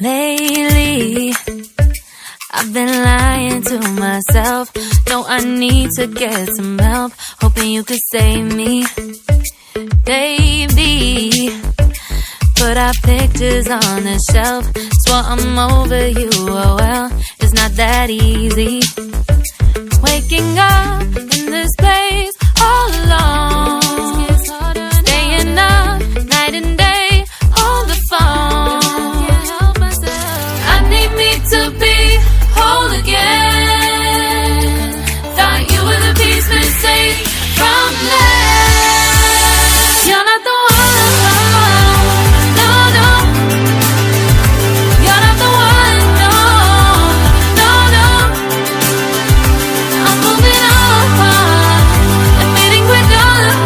Lately, I've been lying to myself. No, I need to get some help. Hoping you could save me, baby. Put our pictures on the shelf. Swore I'm over you, oh well, it's not that easy. Waking up in this place all alone, staying up night and day on the phone. I need me to be whole again. Thought you were the piece missing from last. You're not the one, no, no. You're not the one, no, no, no. I'm moving on and meeting with done.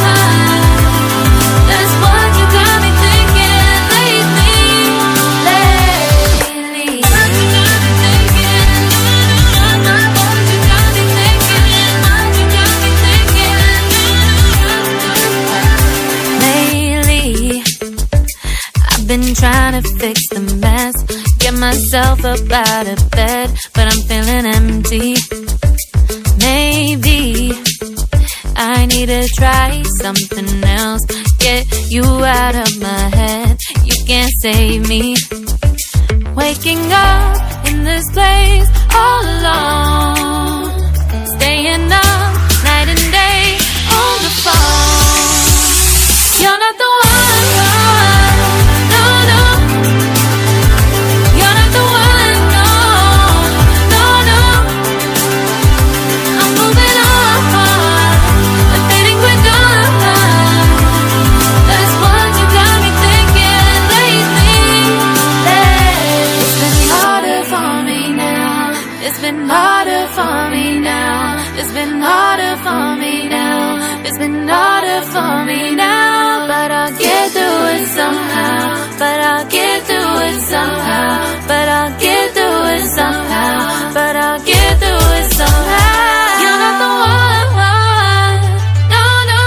That's what you got me thinking lately. I've been trying to fix the mess, get myself up out of bed, but I'm feeling empty. Maybe I need to try something else, get you out of my head. You can't save me. Waking up in this place all alone, staying up night and day on the phone. You're not the one, no, no. You're not the one, no, no, no. I'm moving on and fading with done. That's what you got me thinking lately. It's been harder for me now. It's been harder for me now. It's been harder for me now. It's been harder for me now. But I'll get through it somehow. But I'll get through it somehow. But I'll get through it somehow. But I'll get through it somehow. You're not the one, no, no.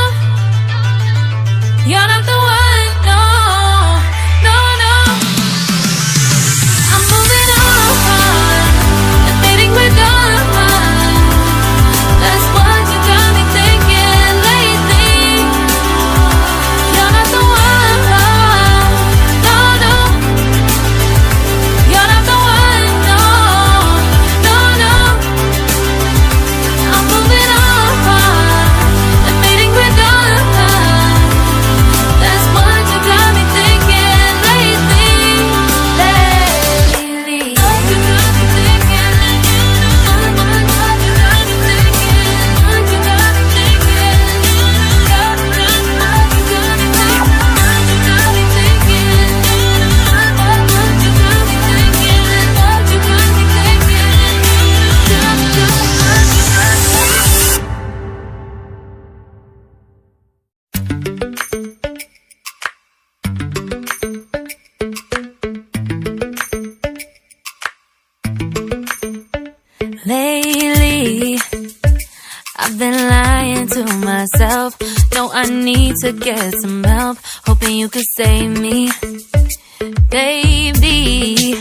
You're not the one, no, no, no. I'm moving on and fading with done. That's what you got me thinking lately. You're not the one, no, no. You're not the one, no, no, no. I'm moving on and fading with done. That's what you got me thinking lately. What you got me thinking? What you got me thinking? What you got me thinking? What you got me thinking? What you got me thinking? What you got me thinking? What you got me Lately, I've been lying to myself. No, I need to get some help. Hoping you could save me, baby.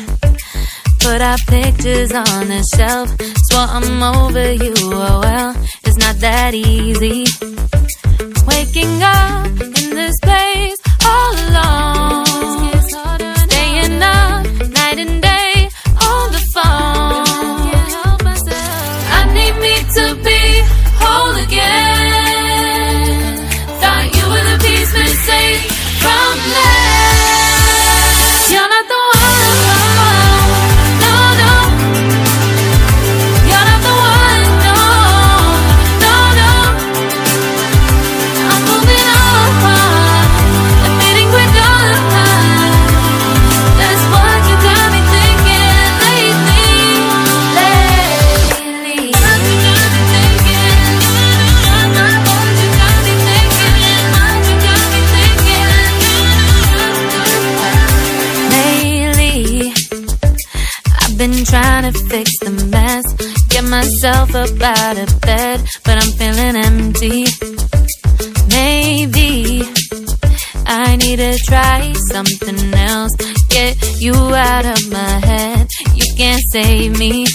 Put our pictures on the shelf. Swore I'm over you, oh well, it's not that easy. Waking up in this place all alone, staying up night and day on the phone. I need me to be whole again. Thought you were the piece missing from last. You're not the one, no, no. You're not the one, no, no, no. I'm moving on and fading with done. That's what you got me thinking lately. What you got me thinking? myself up out of bed, but I'm feeling empty. Maybe I need to try something else. Get you out of my head. You can't save me.